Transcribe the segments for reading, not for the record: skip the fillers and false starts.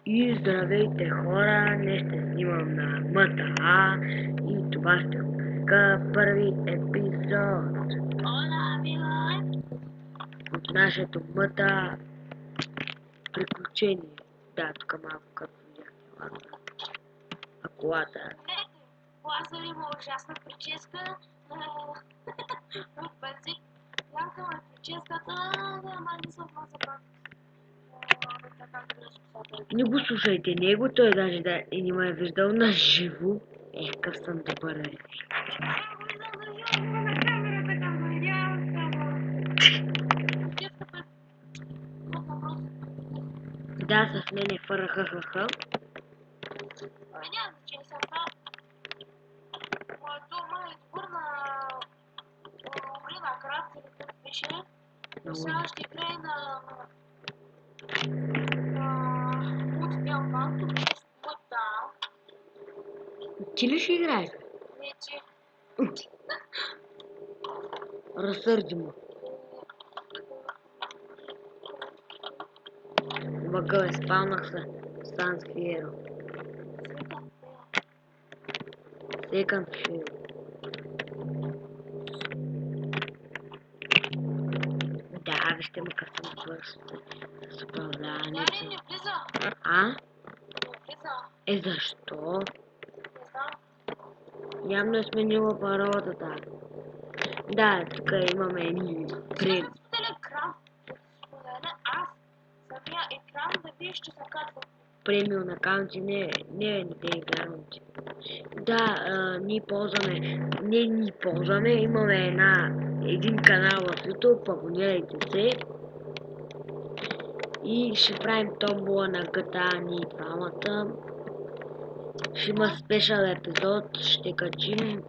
И здравейте хора, днес ще снимам на МТА и това ще го нарека първи епизод от нашето МТА приключение. Да, тук малко като видяхте колата. Лазар има ужасна прическа. От бензин. Ямка ме прическата, ама не съм забран. Не го слушайте него, той даже и не ме е виждал на живо. Какъв съм добър. Да, с мен е ФРХХХ. Няма значение съм това. Моето ма е избор на Умрина Крафт, или как беше. Но сега ще играе на мултиделманто без мъта. Ти ли ще играеш? Не, че. Разсърди му. Въгъл спалнах се. Sans Hero. Second Hero. Да, вижте ме как съм бърз с управлението. Тя не влиза. А? Не влиза. Защо? Не знам. Явно е сменила паролата. Да, тук имаме едни Искам да споделя екран. Споделя аз самия екран да видиш, че се качва. премиум акаунти, не те акаунти. Да, ние ползваме, имаме един канал в YouTube, абонирайте се. И ще правим томбола на GTA ни двамата. Ще има спешъл епизод, ще качим.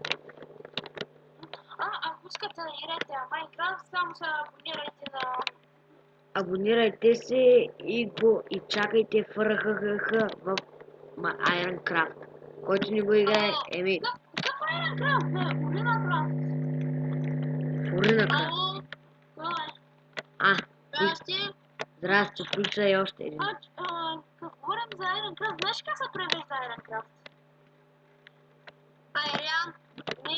Ако искате да играете на Майнкрафт, само се абонирайте на... Абонирайте се и чакайте ФРХХХ в Ironcraft. Който не го играе, Какъв Ironcraft? Не, Урина Крафт. Фурина Крафт. Ало, кой е? Здрасти. Здрасти, включай още един. Като говорим за Ironcraft, знаеш как се превежда Ironcraft? Айран? Не,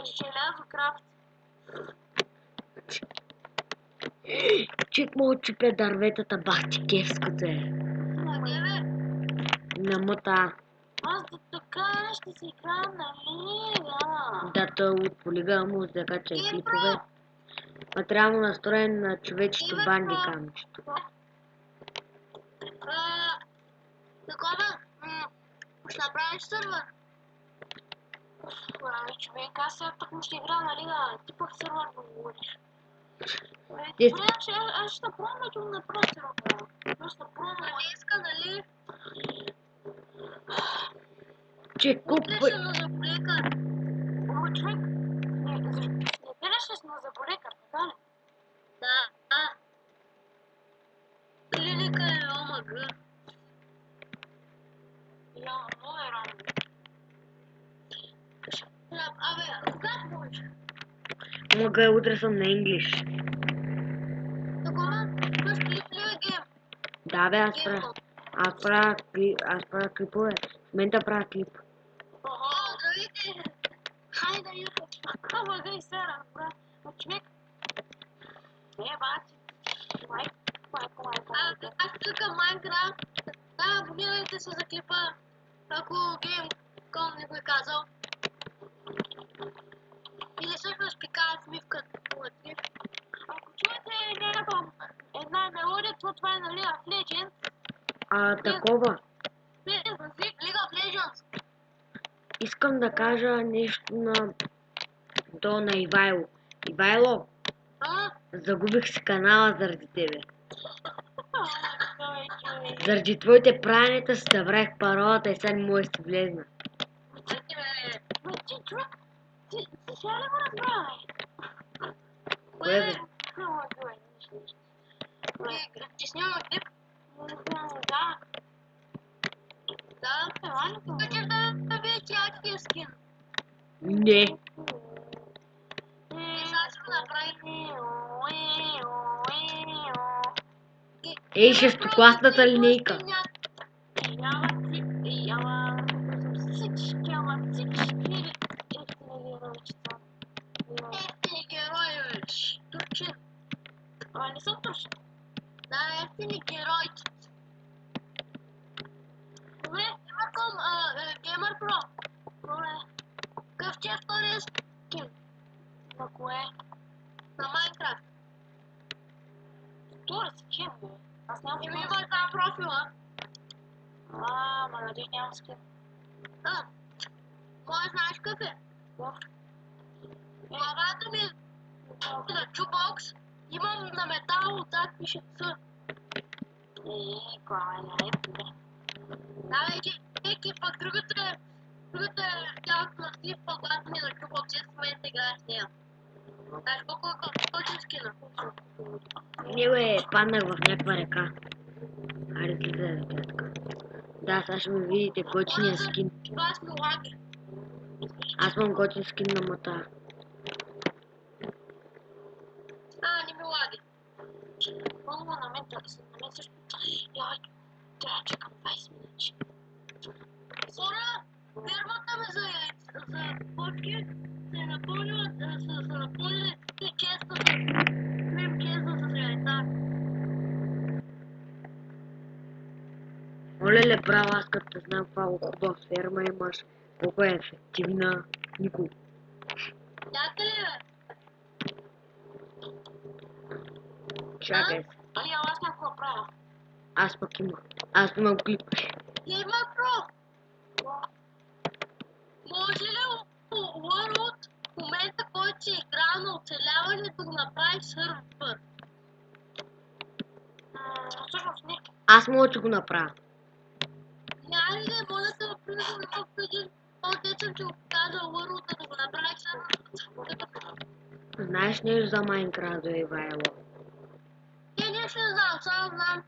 желязокрафт. Чек му отчупя дърветата, бах ти кевската е. На МТА. Аз до така ще си играя, нали? Да, той от полигъла му да кача клипове. Материално настроен на човечето банди камчето. Такова, ще направиш сървър? Човек, аз сега тъкмо ще игра, нали, ти пък сървър да говориш. Добре, аз ще пробвам да го направя сървър. Просто пробвам. Не иска, нали? Че купа... Утре ще на заболекар. О, човек, не гледаш ли на заболекар, така ли? Да. Клиника е ОМГ. Я, много е рано. Абе, как можеш? Мога утре съм на инглиш. Такова? Имаш клип ли е гейм? Да, бе, аз правя клипове. В момента правя клип. Охо, здравейте! Хайде, Юто. Ама гай сега, брат. Човек. Бати. Аз цъкам Майнкрафт. Да, абонирайте се за клипа. Ако Gamecom не го е казал. Или също спикаят мивка вътре. Ако чуете една мелодия, това е на League of Legends. Такова. League of Legends. Искам да кажа нещо на Ивайло. Ивайло, загубих си канала заради тебе. Заради твоите пранета си забравих паролата и сега не може да си влезна. Ти човек, ти сега ли го разбра, бе? Кое бе? Ти снима клип? Да. Да, кажеш да бе тяхкия скин. Не. Сега ще го направим. Ей, шестокласната линейка. Ефтини герои, турчин. Не съм турчин. Да, ефтини геройчици. Добре, има към Gamer Pro. Добре. Какъв ти е втория скин? На кое? На Майнкрафт. Втори скин, бе. Аз нямам Има втори. два профила. Ма нали нямам скин. Кой знаеш какъв е? Какъв? Главата ми на чубокс. Имам на метал, отзад пише Ц. Глава не е, бе. Да, еки, пък другата е тялото на Стив, пък главата ми на чубокс. И в момента играя с нея. Знаеш колко е точен скина? Не бе, паднах в някаква река. Аре, слизай да тя така. Да, сега ще ми видите готиния скин. Това сме лаги. Аз имам готин скин на мота. Не ми лаги. Много на мен на мен също. Трябва да чакам 20 минути. Хора, фермата ми за почки се е напълнила са напълнили честа с крем честа с яйца. Оле, право, аз като те знам каква хубава ферма имаш, колко е ефективна, никой. Яка ли бе? Чакай се. Али, аз някакво правя. Аз пък имам. Аз имам клип. Gamer Pro! Може ли World в момента, който си играл на оцеляването, да го направиш сървър? Всъщност не. Аз мога да го направя. Няма ли да може да влизам в един по-дечен, че го показва World да го направиш сървър? Знаеш нещо за Майнкрафт, да Ивайло? Не ще знам, само знам.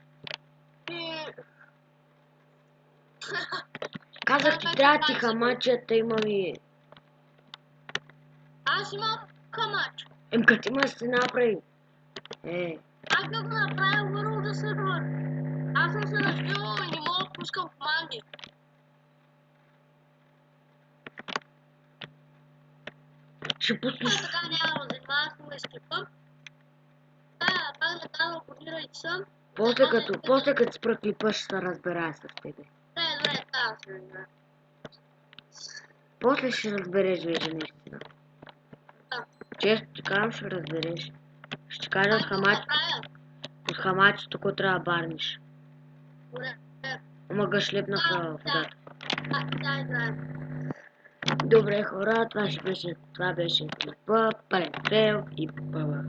Казах ти, трябва ти хамачета, имам и... Аз имам камач. Като има си направи. Аз да го направя World за сървър. Аз съм се развивал и не мога да пускам команди. Ще пуснеш. Така няма да занимавам с скипа. Да, пак да казвам, абонирайте съм. После като спра клипа, ще се разбера с тебе. Добре, така се разбира. После ще разбереш вече наистина. Често ти казвам, ще разбереш. Ще ти кажа от хамачето, което трябва да барниш. Добре. Ама го шлепнаха в водата. Да, играем. Добре хора, това беше клипа, Парентел и Пъва.